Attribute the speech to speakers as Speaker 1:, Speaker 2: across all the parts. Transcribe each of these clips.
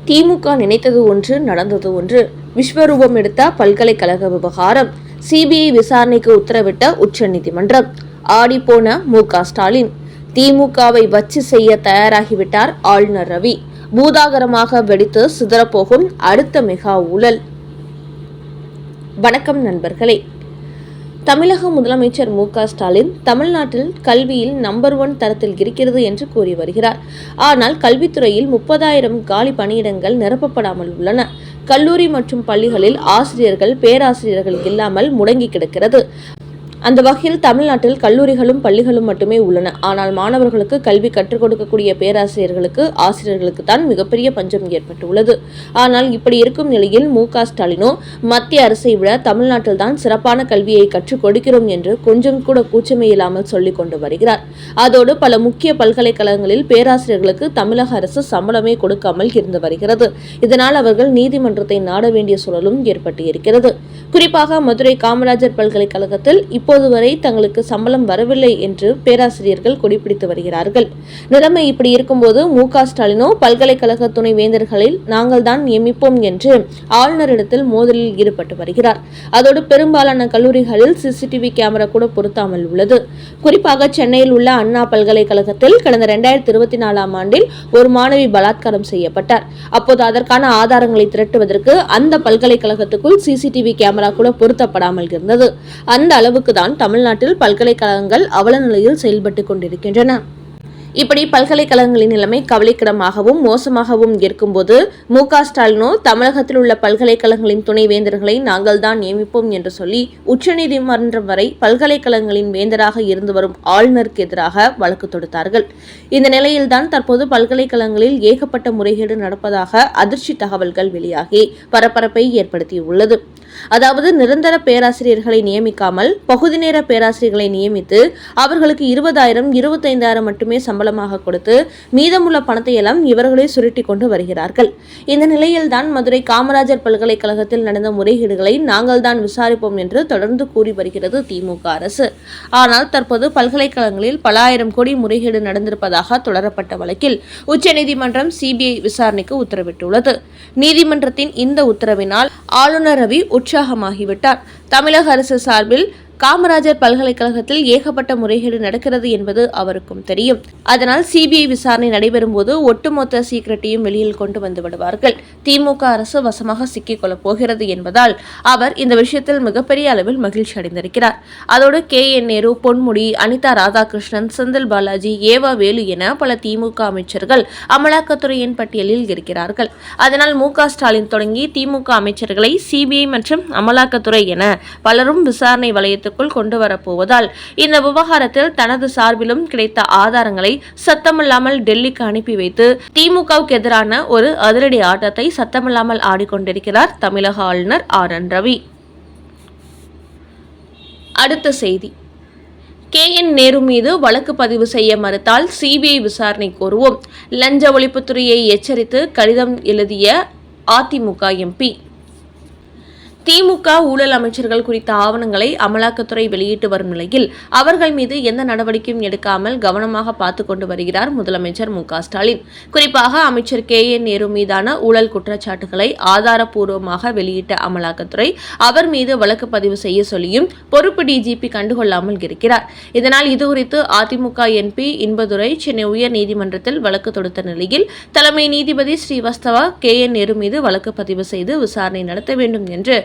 Speaker 1: திமுக நினைத்தது ஒன்று, நடந்தது ஒன்று. விஸ்வரூபம் எடுத்த பல்கலைக்கழக விவகாரம். சிபிஐ விசாரணைக்கு உத்தரவிட்ட உச்சநீதிமன்றம். ஆடிப்போன மு.க.ஸ்டாலின். திமுகவை வச்சு செய்ய தயாராகிவிட்டார் ஆளுநர் ரவி. பூதாகரமாக வெடித்து சிதறப்போகும் அடுத்த மெகா ஊழல். வணக்கம் நண்பர்களே. தமிழக முதலமைச்சர் மு.க.ஸ்டாலின் தமிழ்நாட்டில் கல்வியில் நம்பர் 1 தரத்தில் இருக்கிறது என்று கூறி வருகிறார். ஆனால் கல்வித்துறையில் 30,000 காலி பணியிடங்கள் நிரப்பப்படாமல் உள்ளன. கல்லூரி மற்றும் பள்ளிகளில் ஆசிரியர்கள், பேராசிரியர்கள் இல்லாமல் முடங்கி கிடக்கிறது. அந்த வகையில் தமிழ்நாட்டில் கல்லூரிகளும் பள்ளிகளும் மட்டுமே உள்ளன. ஆனால் மாணவர்களுக்கு கல்வி கற்றுக் கொடுக்கக்கூடிய பேராசிரியர்களுக்கு, ஆசிரியர்களுக்கு தான் மிகப்பெரிய பஞ்சம் ஏற்பட்டுள்ளது. ஆனால் இப்படி இருக்கும் நிலையில் மு.க.ஸ்டாலினோ மத்திய அரசை விட தமிழ்நாட்டில் தான் சிறப்பான கல்வியை கற்றுக் கொடுக்கிறோம் என்று கொஞ்சம் கூட கூச்சமே இல்லாமல் சொல்லிக் கொண்டு வருகிறார். அதோடு பல முக்கிய பல்கலைக்கழகங்களில் பேராசிரியர்களுக்கு தமிழக அரசு சம்பளமே கொடுக்காமல் இருந்து வருகிறது. இதனால் அவர்கள் நீதிமன்றத்தை நாட வேண்டிய சூழலும் ஏற்பட்டு இருக்கிறது. குறிப்பாக மதுரை காமராஜர் பல்கலைக்கழகத்தில் இப்போது வரை தங்களுக்கு சம்பளம் வரவில்லை என்று பேராசிரியர்கள் கொடிபிடித்து வருகிறார்கள். நிலைமை இப்படி இருக்கும்போது மு.க.ஸ்டாலினோ பல்கலைக்கழக துணை வேந்தர்களில் நாங்கள் தான் நியமிப்போம் என்று ஆளுநரிடத்தில் மோதலில் ஈடுபட்டு வருகிறார். அதோடு பெரும்பாலான கல்லூரிகளில் சிசிடிவி கேமரா கூட பொருத்தாமல் உள்ளது. குறிப்பாக சென்னையில் உள்ள அண்ணா பல்கலைக்கழகத்தில் கடந்த 2024 ஆண்டில் ஒரு மாணவி பலாத்காரம் செய்யப்பட்டார். அப்போது அதற்கான ஆதாரங்களை திரட்டுவதற்கு அந்த பல்கலைக்கழகத்துக்குள் சிசிடிவி கேமரா கூட பொருத்தப்படாமல் இருந்தது. அந்த அளவுக்கு தான் தமிழ்நாட்டில் பல்கலைக்கழகங்கள் அவல நிலையில் செயல்பட்டுக் கொண்டிருக்கின்றன. இப்படி பல்கலைக்கழகங்களின் நிலைமை கவலைக்கிடமாகவும் மோசமாகவும் இருக்கும்போது மு.க.ஸ்டாலினோ தமிழகத்தில் உள்ள பல்கலைக்கழகங்களின் துணை வேந்தர்களை நாங்கள் தான் நியமிப்போம் என்று சொல்லி உச்சநீதிமன்றம் வரை பல்கலைக்கழகங்களின் வேந்தராக இருந்து வரும் ஆளுநருக்கு எதிராக வழக்கு தொடுத்தார்கள். இந்த நிலையில்தான் தற்போது பல்கலைக்கழகங்களில் ஏகப்பட்ட முறைகேடு நடப்பதாக அதிர்ச்சி தகவல்கள் வெளியாகி பரபரப்பை ஏற்படுத்தியுள்ளது. அதாவது நிரந்தர பேராசிரியர்களை நியமிக்காமல் பகுதி நேர பேராசிரியர்களை நியமித்து அவர்களுக்கு 20,000, 25,000 மட்டுமே சம்பளமாக கொடுத்து மீதமுள்ள பணத்தை எல்லாம் இவர்களே சுருட்டி கொண்டு வருகிறார்கள். இந்த நிலையில்தான் மதுரை காமராஜர் பல்கலைக்கழகத்தில் நடந்த முறைகேடுகளை நாங்கள் தான் விசாரிப்போம் என்று தொடர்ந்து கூறி வருகிறது திமுக அரசு. ஆனால் தற்போது பல்கலைக்கழகங்களில் பல ஆயிரம் கோடி முறைகேடு நடந்திருப்பதாக தொடரப்பட்ட வழக்கில் உச்சநீதிமன்றம் சிபிஐ விசாரணைக்கு உத்தரவிட்டுள்ளது. நீதிமன்றத்தின் இந்த உத்தரவினால் ஆளுநர் ரவி உற்சாகமாகிவிட்டார். தமிழக அரசு சார்பில் காமராஜர் பல்கலைக்கழகத்தில் ஏகப்பட்ட முறைகேடு நடக்கிறது என்பது அவருக்கும் தெரியும். அதனால் சிபிஐ விசாரணை நடைபெறும் போது ஒட்டுமொத்த சீக்கிரட்டையும் வெளியில் கொண்டு வந்து விடுவார்கள். திமுக அரசு வசமாக சிக்கிக் கொள்ளப் போகிறது என்பதால் அவர் இந்த விஷயத்தில் மிகப்பெரிய அளவில் மகிழ்ச்சி அடைந்திருக்கிறார். அதோடு KN நேரு, பொன்முடி, அனிதா ராதாகிருஷ்ணன், செந்தில் பாலாஜி, ஏவா வேலு என பல திமுக அமைச்சர்கள் அமலாக்கத்துறையின் பட்டியலில் இருக்கிறார்கள். அதனால் மு.க.ஸ்டாலின் தொடங்கி திமுக அமைச்சர்களை சிபிஐ மற்றும் அமலாக்கத்துறை என பலரும் விசாரணை வளையத்தில் கொண்டு வரப்போவதால் இந்த விவகாரத்தில் தனது சார்பிலும் கிடைத்த ஆதாரங்களை சத்தமில்லாமல் டெல்லிக்கு அனுப்பி வைத்து திமுகவுக்கு எதிரான ஒரு அதிரடி ஆட்டத்தை சத்தமில்லாமல் ஆடிக்கொண்டிருக்கிறார் தமிழக ஆளுநர் RN ரவி. அடுத்த செய்தி. KN நேரு மீது வழக்கு பதிவு செய்ய மறுத்தால் சிபிஐ விசாரணை கோருவோம். லஞ்ச ஒழிப்புத்துறையை எச்சரித்து கடிதம் எழுதிய அதிமுக MP. திமுக ஊழல் அமைச்சர்கள் குறித்த ஆவணங்களை அமலாக்கத்துறை வெளியிட்டு வரும் நிலையில் அவர்கள் மீது எந்த நடவடிக்கையும் எடுக்காமல் கவனமாக பார்த்து கொண்டு வருகிறார் முதலமைச்சர் மு.க.ஸ்டாலின். குறிப்பாக அமைச்சர் KN நேரு மீதான ஊழல் குற்றச்சாட்டுகளை ஆதாரப்பூர்வமாக வெளியிட்ட அமலாக்கத்துறை அவர் மீது வழக்கு பதிவு செய்ய சொல்லியும் பொறுப்பு DGP கண்டுகொள்ளாமல் இருக்கிறார். இதனால் இதுகுறித்து அதிமுக MP இன்பதுரை சென்னை உயர் நீதிமன்றத்தில் வழக்கு தொடுத்த நிலையில் தலைமை நீதிபதி ஸ்ரீவஸ்தவா KN நேரு மீது வழக்கு பதிவு செய்து விசாரணை நடத்த வேண்டும் என்று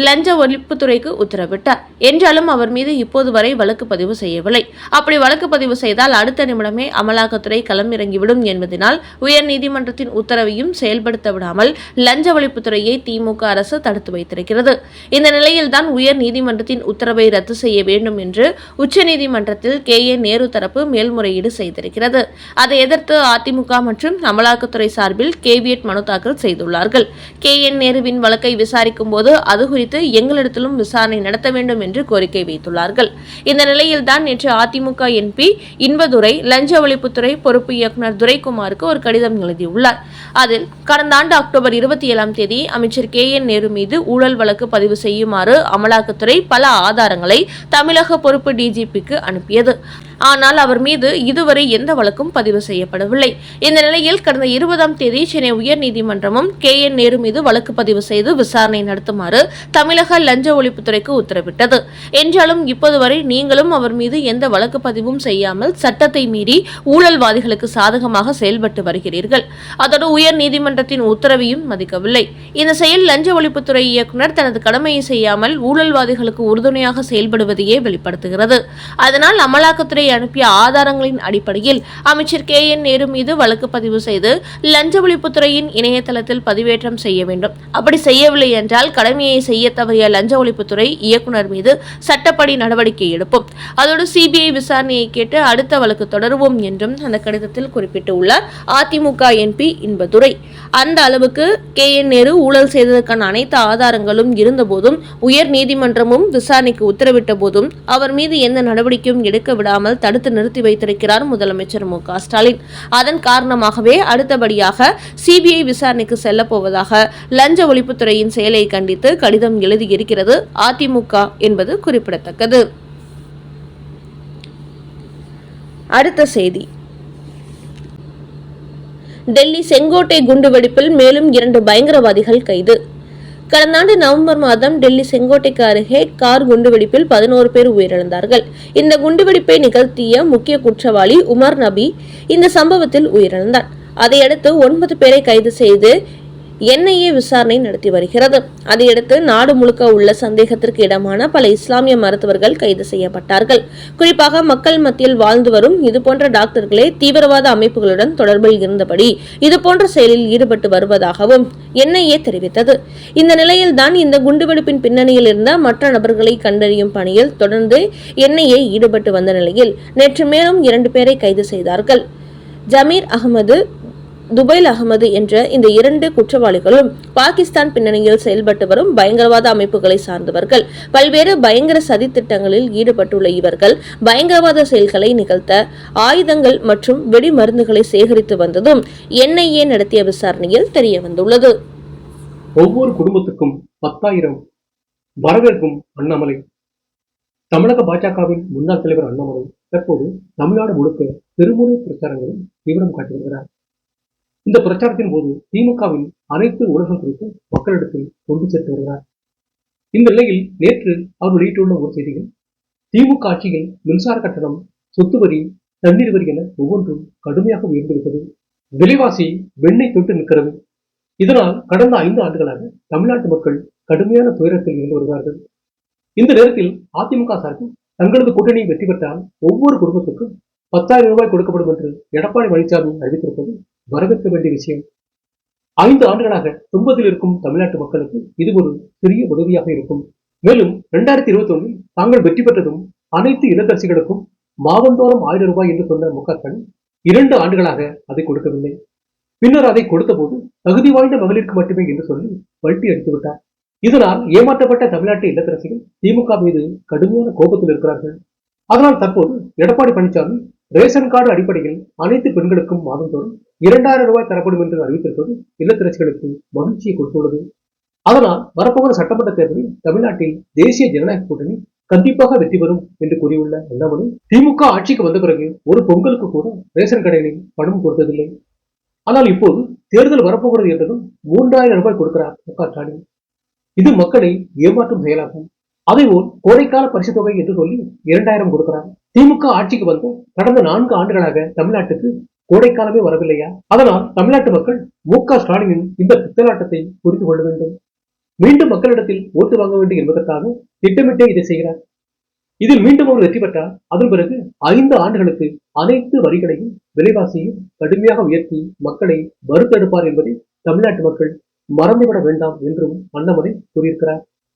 Speaker 1: லஞ்ச ஒழிப்புத்துறைக்கு உத்தரவிட்டார். என்றாலும் அவர் மீது இப்போது வரை வழக்கு பதிவு செய்யவில்லை. அப்படி வழக்கு பதிவு செய்தால் அடுத்த நிமிடமே அமலாக்கத்துறை களமிறங்கிவிடும் என்பதனால் உயர் நீதிமன்றத்தின் உத்தரவையும் செயல்படுத்த விடாமல் லஞ்ச ஒழிப்புத்துறையை திமுக அரசு தடுத்து வைத்திருக்கிறது. இந்த நிலையில்தான் உயர் நீதிமன்றத்தின் உத்தரவை ரத்து செய்ய வேண்டும் என்று உச்சநீதிமன்றத்தில் KN நேரு தரப்பு மேல்முறையீடு செய்திருக்கிறது. அதை எதிர்த்து அதிமுக மற்றும் அமலாக்கத்துறை சார்பில் கேவியட் மனு தாக்கல் செய்துள்ளார்கள். KN நேருவின் வழக்கை விசாரிக்கும் போது அது அது குறித்து எங்களிடத்திலும் விசாரணை நடத்த வேண்டும் என்று கோரிக்கை வைத்துள்ளார்கள். இந்த நிலையில்தான் நேற்று அதிமுக எம்பி இன்பதுரை லஞ்ச ஒழிப்புத்துறை பொறுப்பு இயக்குநர் துரைக்குமாருக்கு ஒரு கடிதம் எழுதியுள்ளார். அதில் கடந்த ஆண்டு அக்டோபர் 27 அமைச்சர் KN நேரு மீது ஊழல் வழக்கு பதிவு செய்யுமாறு அமலாக்கத்துறை பல ஆதாரங்களை தமிழக பொறுப்பு DGPக்கு அனுப்பியது. ஆனால் அவர் மீது இதுவரை எந்த வழக்கும் பதிவு செய்யப்படவில்லை. இந்த நிலையில் கடந்த 20 சென்னை உயர்நீதிமன்றமும் KN நேரு மீது வழக்கு பதிவு செய்து விசாரணை நடத்துமாறு தமிழக லஞ்ச ஒழிப்புத்துறைக்கு உத்தரவிட்டது. என்றாலும் இப்போது வரை நீங்களும் அவர் மீது எந்த வழக்கு பதிவும் செய்யாமல் சட்டத்தை மீறி ஊழல்வாதிகளுக்கு சாதகமாக செயல்பட்டு வருகிறீர்கள். அதோடு உயர்நீதிமன்றத்தின் உத்தரவையும் மதிக்கவில்லை. இந்த செயல் லஞ்ச ஒழிப்புத்துறை இயக்குநர் தனது கடமையை செய்யாமல் ஊழல்வாதிகளுக்கு உறுதுணையாக செயல்படுவதையே வெளிப்படுத்துகிறது. அதனால் அமலாக்கத்துறை அனுப்பிய ஆதாரங்களின் அடிப்படையில் அமைச்சர் KN நேரு மீது வழக்கு பதிவு செய்து லஞ்ச ஒழிப்புத்துறையின் இணையதளத்தில் பதிவேற்றம் செய்ய வேண்டும். அப்படி செய்யவில்லை என்றால் கடமையை செய்ய தவறிய லஞ்ச ஒழிப்புத்துறை இயக்குநர் மீது சட்டப்படி நடவடிக்கை எடுப்போம். அதோடு CBI விசாரணையை கேட்டு அடுத்த வழக்கு தொடருவோம் என்றும் அந்த கடிதத்தில் குறிப்பிட்டுள்ளார் அதிமுக MP இன்பதுரை. அந்த அளவுக்கு KN நேரு ஊழல் செய்ததற்கான அனைத்து ஆதாரங்களும் இருந்தபோதும் உயர் நீதிமன்றமும் விசாரணைக்கு உத்தரவிட்ட போதும் அவர் மீது எந்த நடவடிக்கையும் எடுக்க விடாமல் தடுத்து நிறுத்தி வைத்திருக்கிறார் முதலமைச்சர் ஸ்டாலின். அதன் காரணமாகவே அடுத்தபடியாக CBI விசாரணைக்கு செல்ல போவதாக லஞ்ச ஒழிப்புத்துறையின் செயலை கண்டித்து கடிதம் எழுதியிருக்கிறது அதிமுக என்பது குறிப்பிடத்தக்கது. அடுத்த செய்தி, டெல்லி செங்கோட்டை குண்டுவெடிப்பில் மேலும் 2 பயங்கரவாதிகள் கைது. கடந்த ஆண்டு நவம்பர் மாதம் டெல்லி செங்கோட்டைக்கு அருகே கார் குண்டுவெடிப்பில் 11 பேர் உயிரிழந்தார்கள். இந்த குண்டுவெடிப்பை நிகழ்த்திய முக்கிய குற்றவாளி உமர் நபி இந்த சம்பவத்தில் உயிரிழந்தார். அதையடுத்து 9 பேரை கைது செய்து NIA விசாரணை நடத்தி வருகிறது. அதையடுத்து நாடு முழுக்க உள்ள சந்தேகத்திற்கு இடமான பல இஸ்லாமிய மருத்துவர்கள் கைது செய்யப்பட்டார்கள். குறிப்பாக மக்கள் மத்தியில் வாழ்ந்து வரும் இதுபோன்ற டாக்டர்களே தீவிரவாத அமைப்புகளுடன் தொடர்பில் இருந்தபடி இதுபோன்ற செயலில் ஈடுபட்டு வருவதாகவும் NIA தெரிவித்தது. இந்த நிலையில்தான் இந்த குண்டுவெடிப்பின் பின்னணியில் இருந்த மற்ற நபர்களை கண்டறியும் பணியில் தொடர்ந்து NIA ஈடுபட்டு வந்த நிலையில் நேற்று மேலும் 2 பேரை கைது செய்தார்கள். ஜமீர் அகமது, துபைல் அகமது என்ற இந்த 2 குற்றவாளிகளும் பாகிஸ்தான் பின்னணியில் செயல்பட்டு வரும் பயங்கரவாத அமைப்புகளை சார்ந்தவர்கள். பல்வேறு பயங்கர சதி திட்டங்களில் ஈடுபட்டுள்ள இவர்கள் பயங்கரவாத செயல்களை நிகழ்த்த ஆயுதங்கள் மற்றும் வெடி மருந்துகளை சேகரித்து வந்ததும் NIA நடத்திய விசாரணையில் தெரிய வந்துள்ளது.
Speaker 2: ஒவ்வொரு குடும்பத்துக்கும் 10,000 வரவேற்கும் அண்ணாமலை. தமிழக பாஜகவின் முன்னாள் தலைவர் அண்ணாமலை தற்போது தமிழ்நாடு முழுக்க பெருமுறை பிரச்சாரங்களும் தீவிரம் காட்டி வருகிறார். இந்த பிரச்சாரத்தின் போது திமுகவின் அனைத்து ஊழல்கள் குறித்து மக்களிடத்தில் கொண்டு சேர்த்து வருகிறார். இந்த நிலையில் நேற்று அவர் வெளியிட்டுள்ள ஒரு செய்தியில், திமுக ஆட்சியில் மின்சார கட்டணம், சொத்து வரி, தண்ணீர் வரி என ஒவ்வொன்றும் கடுமையாக உயர்ந்திருக்கிறது. விலைவாசி வெண்ணெய் தொட்டு நிற்கிறது. இதனால் கடந்த 5 ஆண்டுகளாக தமிழ்நாட்டு மக்கள் கடுமையான துயரத்தில் இருந்து வருகிறார்கள். இந்த நேரத்தில் அதிமுக சார்பில் தங்களது கூட்டணி வெற்றி பெற்றால் ஒவ்வொரு குடும்பத்துக்கும் 10,000 ரூபாய் கொடுக்கப்படும் என்று எடப்பாடி பழனிசாமி அறிவித்திருப்பது வரவேற்க வேண்டிய விஷயம். 5 ஆண்டுகளாக துன்பத்தில் இருக்கும் தமிழ்நாட்டு மக்களுக்கு இது ஒரு சிறிய உதவியாக இருக்கும். மேலும் 2021 தாங்கள் வெற்றி பெற்றதும் அனைத்து இல்லத்தரசிகளுக்கும் மாதந்தோறும் 1000 ரூபாய் என்று சொன்ன முக 2 ஆண்டுகளாக அதை கொடுக்கவில்லை. பின்னர் அதை கொடுத்த போது தகுதி வாய்ந்த மகளிருக்கு மட்டுமே என்று சொல்லி பல்ட்டி அடித்து விட்டார். இதனால் ஏமாற்றப்பட்ட தமிழ்நாட்டு இல்லத்தரசிகள் திமுக மீது கடுமையான கோபத்தில் இருக்கிறார்கள். அதனால் தற்போது எடப்பாடி பழனிசாமி ரேஷன் கார்டு அடிப்படையில் அனைத்து பெண்களுக்கும் மாதந்தோறும் 2000 ரூபாய் தரப்படும் என்று அறிவித்திருப்பது இல்லத்தரசிகளுக்கு மகிழ்ச்சியை கொடுத்துள்ளது. அதனால் வரப்போகிற சட்டமன்ற தேர்தலில் தமிழ்நாட்டில் தேசிய ஜனநாயக கூட்டணி கண்டிப்பாக வெற்றி பெறும் என்று கூறியுள்ள அண்ணாமலை, திமுக ஆட்சிக்கு வந்த பிறகு ஒரு பொங்கலுக்கு கூட ரேஷன் கடைகளில் பணம் கொடுத்ததில்லை. ஆனால் இப்போது தேர்தல் வரப்போகிறது என்றதும் 3000 ரூபாய் கொடுக்கிறார் ஸ்டாலின். இது மக்களை ஏமாற்றும் செயலாகும். அதேபோல் கோடைக்கால பரிசு தொகை என்று சொல்லி 2000 கொடுக்கிறார். திமுக ஆட்சிக்கு வந்து கடந்த 4 ஆண்டுகளாக தமிழ்நாட்டுக்கு கோடைக்காலமே வரவில்லையா? அதனால் தமிழ்நாட்டு மக்கள் ஸ்டாலினின் இந்த பித்தலாட்டத்தை புரிந்து கொள்ள வேண்டும். மீண்டும் மக்களிடத்தில் ஓட்டு வாங்க வேண்டும் என்பதற்காக திட்டமிட்டே இதை செய்கிறார். இதில் மீண்டும் அவர் வெற்றி பெற்றால் அதன் பிறகு 5 ஆண்டுகளுக்கு அனைத்து வரிகளையும் விலைவாசியும் கடுமையாக உயர்த்தி மக்களை மறுத்தெடுப்பார் என்பதை தமிழ்நாட்டு மக்கள் மறந்துவிட வேண்டாம் என்றும் அண்ணாமலை கூறியிருக்கிறார்.